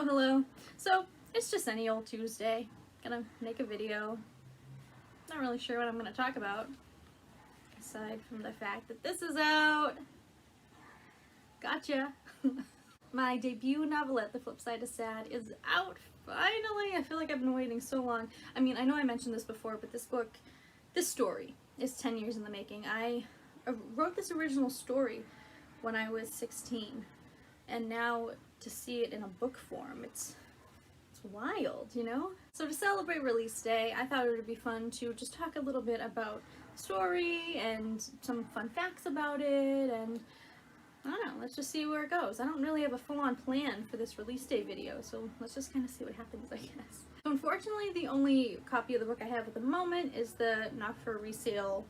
Hello. So, it's just any old Tuesday. Gonna make a video. Not really sure what I'm gonna talk about, aside from the fact that this is out. Gotcha. My debut novelette, The Flip Side is Sad, is out finally. I feel like I've been waiting so long. I mean, I know I mentioned this before, but this story is 10 years in the making. I wrote this original story when I was 16, and now to see it in a book form, it's wild, you know? So to celebrate release day, I thought it would be fun to just talk a little bit about the story and some fun facts about it, and I don't know, let's just see where it goes. I don't really have a full-on plan for this release day video, so let's just kind of see what happens, I guess. So unfortunately, the only copy of the book I have at the moment is the not for resale,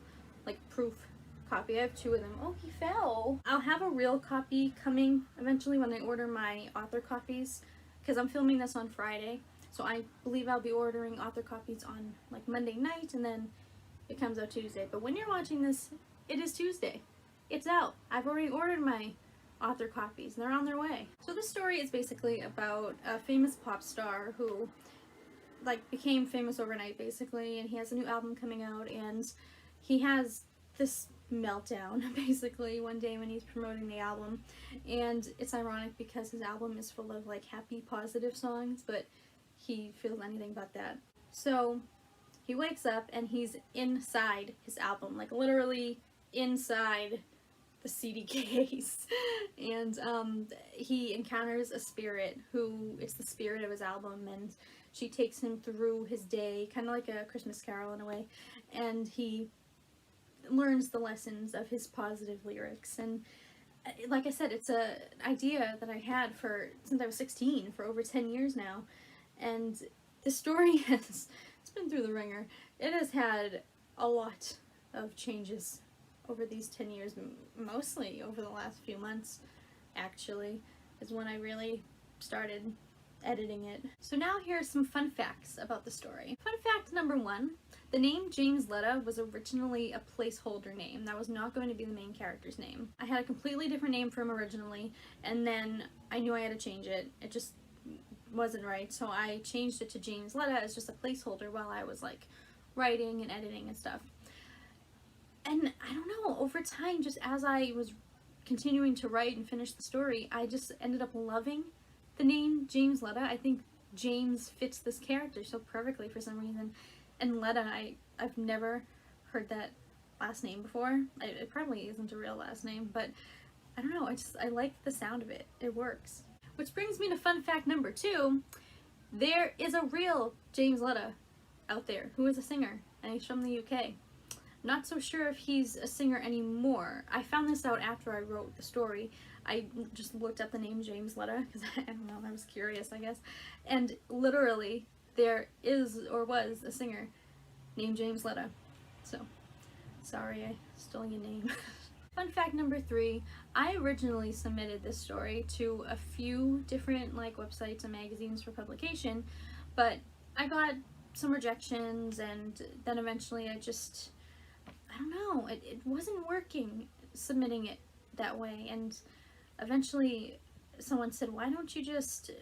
like, proof copy. I have two of them. Oh, he fell! I'll have a real copy coming eventually when I order my author copies, because I'm filming this on Friday, so I believe I'll be ordering author copies on, like, Monday night, and then it comes out Tuesday. But when you're watching this, it is Tuesday. It's out. I've already ordered my author copies, and they're on their way. So this story is basically about a famous pop star who, like, became famous overnight, basically, and he has a new album coming out, and he has this meltdown, basically, one day when he's promoting the album. And it's ironic because his album is full of, like, happy, positive songs, but he feels anything but that. So he wakes up and he's inside his album, like, literally inside the CD case. And he encounters a spirit who is the spirit of his album, and she takes him through his day, kind of like a Christmas Carol in a way, and he learns the lessons of his positive lyrics. And like I said, it's an idea that I had since I was 16, for over 10 years now, and the story it's been through the ringer. It has had a lot of changes over these 10 years, mostly over the last few months, actually, is when I really started editing it. So now here are some fun facts about the story. Fun fact number 1, the name James Letta was originally a placeholder name. That was not going to be the main character's name. I had a completely different name for him originally, and then I knew I had to change it. It just wasn't right, so I changed it to James Letta as just a placeholder while I was, like, writing and editing and stuff. And I don't know, over time, just as I was continuing to write and finish the story, I just ended up loving the name James Letta. I think James fits this character so perfectly for some reason. And Letta, I've never heard that last name before. It probably isn't a real last name, but I don't know, I like the sound of it. It works. Which brings me to fun fact number 2. There is a real James Letta out there who is a singer, and he's from the UK. Not so sure if he's a singer anymore. I found this out after I wrote the story. I just looked up the name James Letta because I don't know, I was curious, I guess. And literally, there is or was a singer named James Letta. So, sorry I stole your name. Fun fact number 3, I originally submitted this story to a few different, like, websites and magazines for publication, but I got some rejections, and then eventually I don't know, it wasn't working submitting it that way, and eventually someone said, why don't you just,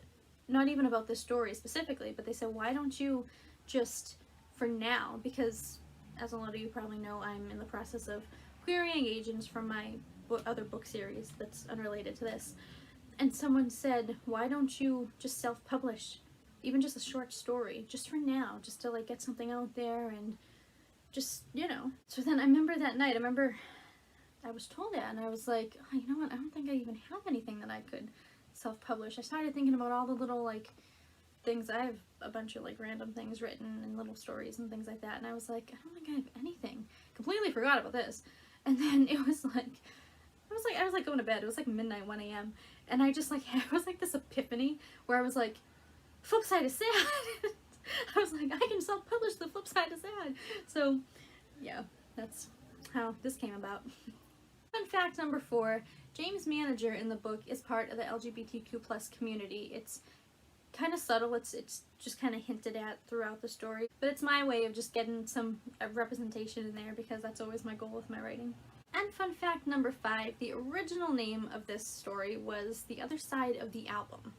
not even about this story specifically, but they said, why don't you just, for now, because as a lot of you probably know, I'm in the process of querying agents from my other book series that's unrelated to this, and someone said, why don't you just self-publish, even just a short story, just for now, just to, like, get something out there, and just, you know. So then I remember that night, I was told that, and I was like, oh, you know what, I don't think I even have anything that I could self-publish. I started thinking about all the little, like, things. I have a bunch of, like, random things written and little stories and things like that, and I was like, I don't think I have anything. Completely forgot about this. And then it was like, I was going to bed. It was like midnight, 1 a.m. And I just, like, it was like this epiphany where I was like, Flip Side is Sad. I was like, I can self-publish The Flip Side is Sad. So, yeah, that's how this came about. Fun fact number 4, James' manager in the book is part of the LGBTQ+ community. It's kind of subtle, it's just kind of hinted at throughout the story, but it's my way of just getting some representation in there, because that's always my goal with my writing. And fun fact number 5, the original name of this story was The Other Side of the Album.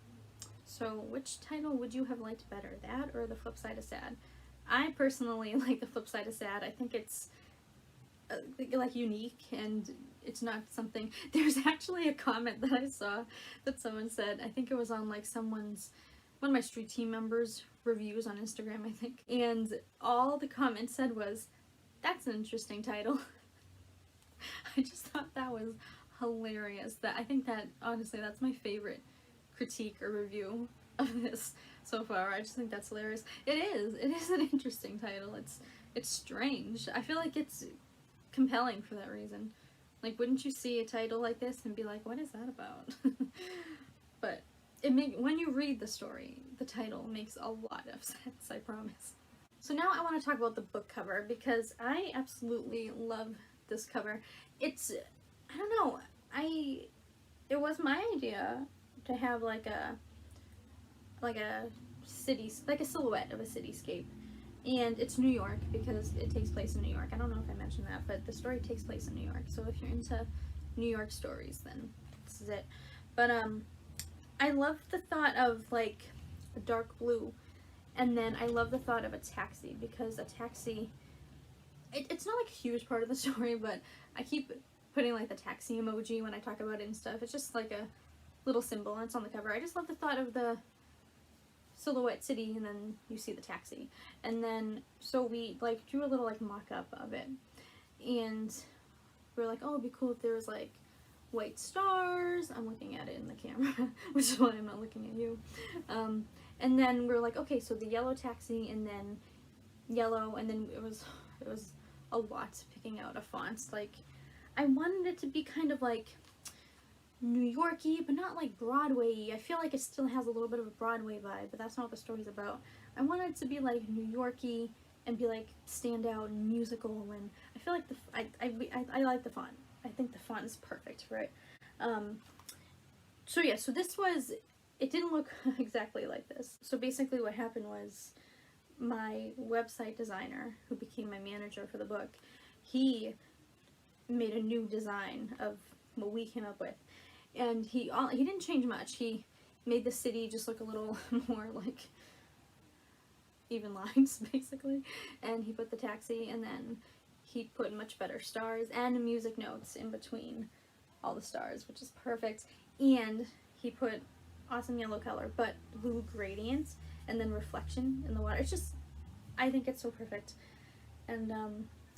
So which title would you have liked better, that or The Flip Side of Sad? I personally like The Flip Side of Sad. I think it's like unique, and it's not something. There's actually a comment that I saw that someone said, I think it was on like one of my street team members' reviews on Instagram, I think, and all the comment said was, "That's an interesting title." I just thought that was hilarious. That I think that honestly that's my favorite critique or review of this so far. I just think that's hilarious. It is an interesting title. It's strange. I feel like it's compelling for that reason. Like, wouldn't you see a title like this and be like, what is that about? But when you read the story, the title makes a lot of sense, I promise. So now I want to talk about the book cover, because I absolutely love this cover. It's, I don't know, it was my idea to have like a silhouette of a cityscape. And it's New York because it takes place in New York. I don't know if I mentioned that, but the story takes place in New York. So if you're into New York stories, then this is it. But I love the thought of like a dark blue, and then I love the thought of a taxi, because a taxi, it's not like a huge part of the story, but I keep putting like the taxi emoji when I talk about it and stuff. It's just like a little symbol, and it's on the cover. I just love the thought of the silhouette city, and then you see the taxi. And then so we like drew a little like mock-up of it, and we were like, oh, it'd be cool if there was like white stars. I'm looking at it in the camera, which is why I'm not looking at you. And then we were like, okay, so the yellow taxi, and then yellow, and then it was a lot picking out a font. Like, I wanted it to be kind of like New York-y, but not like Broadway-y. I feel like it still has a little bit of a Broadway vibe, but that's not what the story's about. I wanted it to be like New York-y and be like stand out and musical, and I feel like I like the font. I think the font is perfect for it. So yeah, so it didn't look exactly like this. So basically what happened was my website designer, who became my manager for the book, he made a new design of what we came up with. And he didn't change much. He made the city just look a little more like even lines, basically. And he put the taxi, and then he put much better stars and music notes in between all the stars, which is perfect. And he put awesome yellow color, but blue gradients, and then reflection in the water. It's just, I think it's so perfect. And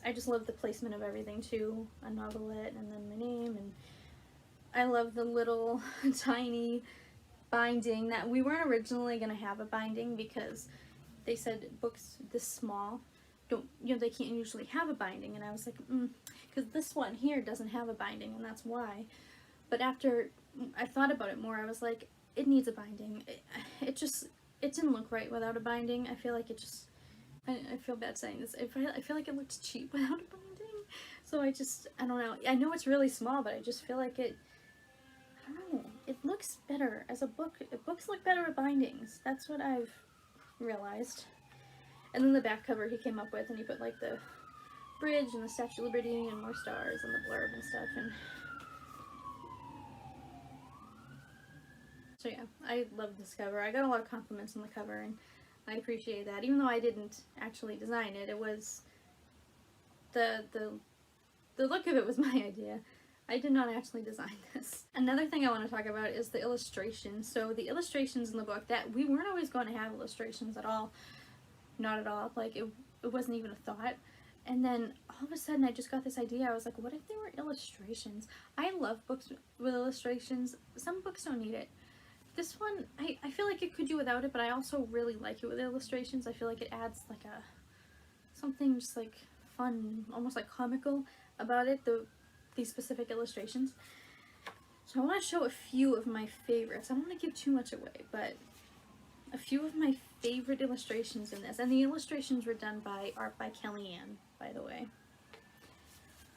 I just love the placement of everything too. A novelette, and then my name, and I love the little tiny binding that we weren't originally going to have a binding, because they said books this small they can't usually have a binding, and I was like, because this one here doesn't have a binding, and that's why. But after I thought about it more, I was like, it needs a binding. It didn't look right without a binding. I feel like it just, I feel bad saying this, I feel like it looks cheap without a binding. So I don't know. I know it's really small, but I just feel like it, I don't know, it looks better as a book. Books look better with bindings. That's what I've realized. And then the back cover he came up with, and he put like the bridge and the Statue of Liberty and more stars and the blurb and stuff. And so yeah, I love this cover. I got a lot of compliments on the cover, and I appreciate that. Even though I didn't actually design it, it was the look of it was my idea. I did not actually design this. Another thing I want to talk about is the illustrations. So the illustrations in the book, that we weren't always going to have illustrations at all. Not at all. Like, it wasn't even a thought. And then all of a sudden I just got this idea. I was like, what if they were illustrations? I love books with illustrations. Some books don't need it. This one, I feel like it could do without it, but I also really like it with illustrations. I feel like it adds like something just like fun, almost like comical about it, these specific illustrations. So I want to show a few of my favorites. I don't want to give too much away, but a few of my favorite illustrations in this. And the illustrations were done by art by Kellyanne, by the way.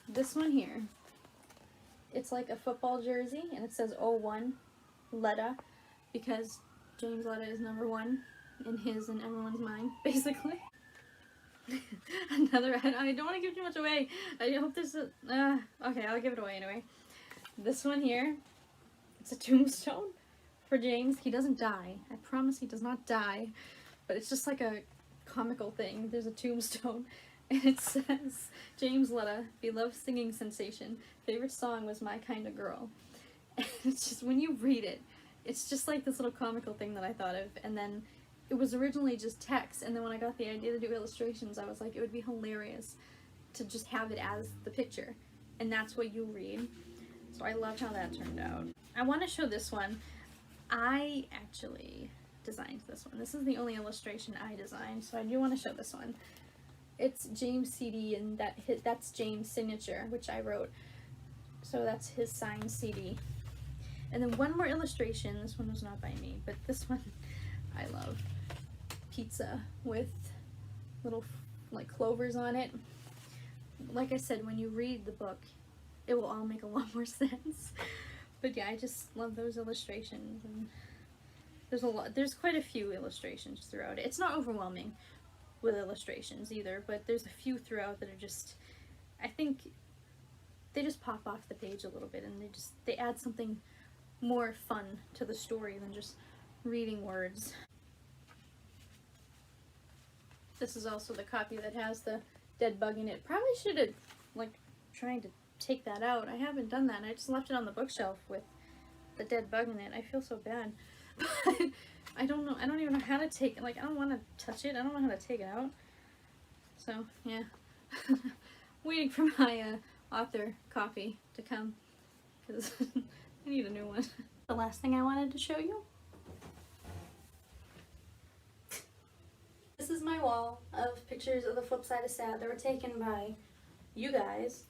This one here, it's like a football jersey, and it says 01 Letta, because James Letta is number 1 in his and everyone's mind, basically. Another, I don't want to give too much away. I hope there's okay, I'll give it away anyway. This one here, it's a tombstone for James. He doesn't die. I promise he does not die. But it's just like a comical thing. There's a tombstone and it says, James Letta, beloved singing sensation. Favorite song was My Kind of Girl. And it's just, when you read it, it's just like this little comical thing that I thought of. And then it was originally just text. And then when I got the idea to do illustrations, I was like, it would be hilarious to just have it as the picture. And that's what you read. So I loved how that turned out. I want to show this one. I actually designed this one. This is the only illustration I designed, so I do want to show this one. It's James' CD, and that's James' signature, which I wrote. So that's his signed CD. And then one more illustration. This one was not by me, but this one I love. Pizza with little like clovers on it. Like I said, when you read the book, it will all make a lot more sense. But yeah, I just love those illustrations, and there's quite a few illustrations throughout it. It's not overwhelming with illustrations either, but there's a few throughout that are just, I think they just pop off the page a little bit, and they add something more fun to the story than just reading words. This is also the copy that has the dead bug in it. Probably should have like tried to take that out. I haven't done that. I just left it on the bookshelf with the dead bug in it. I feel so bad. But I don't know. I don't even know how to take it. Like, I don't want to touch it. I don't know how to take it out. So, yeah. Waiting for my author copy to come, because I need a new one. The last thing I wanted to show you. This is my wall of pictures of the flip side of sad that were taken by you guys.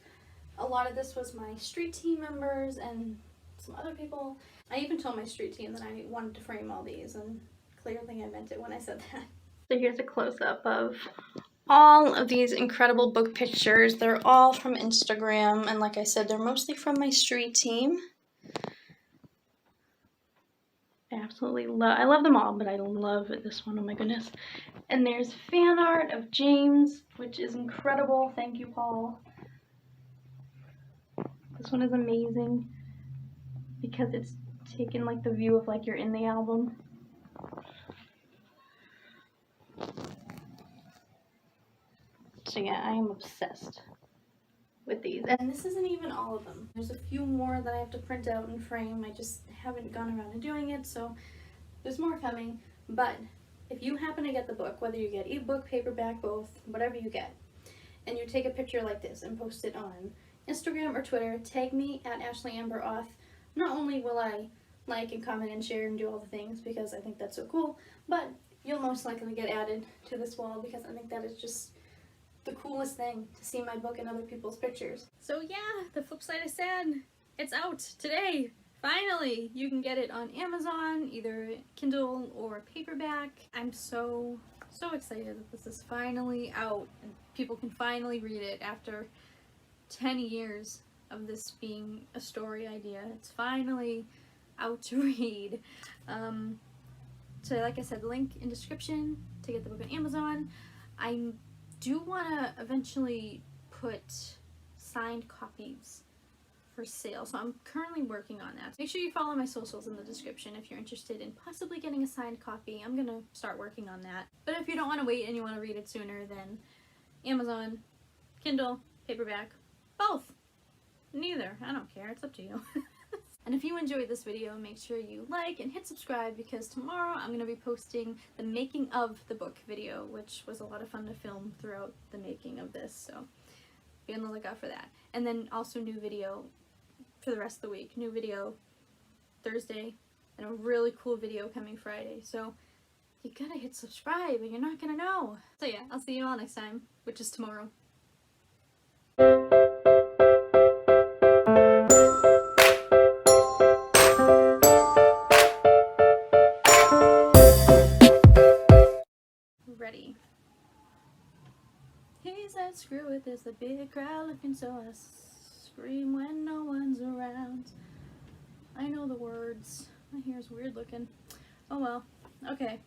A lot of this was my street team members and some other people. I even told my street team that I wanted to frame all these, and clearly I meant it when I said that. So here's a close-up of all of these incredible book pictures. They're all from Instagram, and like I said, they're mostly from my street team. I love them all, but I love this one. Oh my goodness. And there's fan art of James, which is incredible. Thank you, Paul. This one is amazing because it's taken like the view of like you're in the album. So yeah, I am obsessed with these. And this isn't even all of them. There's a few more that I have to print out and frame. I just haven't gone around and doing it, so there's more coming. But if you happen to get the book, whether you get ebook, paperback, both, whatever you get, and you take a picture like this and post it on Instagram or Twitter, tag me at AshleyAmberAuth. Not only will I like and comment and share and do all the things because I think that's so cool, but you'll most likely get added to this wall because I think that is just the coolest thing, to see my book and other people's pictures. So yeah, The Flip Side of Sad, it's out today. Finally, you can get it on Amazon, either Kindle or paperback. I'm so excited that this is finally out and people can finally read it after 10 years of this being a story idea. It's finally out to read. So like I said, link in description to get the book on Amazon. I do want to eventually put signed copies for sale, so I'm currently working on that. Make sure you follow my socials in the description if you're interested in possibly getting a signed copy. I'm gonna start working on that. But if you don't want to wait and you want to read it sooner, then Amazon, Kindle, paperback, both. Neither. I don't care. It's up to you. And if you enjoyed this video, make sure you like and hit subscribe, because tomorrow I'm going to be posting the making of the book video, which was a lot of fun to film throughout the making of this, so be on the lookout for that. And then also new video for the rest of the week. New video Thursday, and a really cool video coming Friday. So you gotta hit subscribe and you're not gonna know. So yeah, I'll see you all next time, which is tomorrow. Ready. He said, screw it, there's a big crowd looking, so I scream when no one's around. I know the words. My hair's weird looking. Oh well. Okay.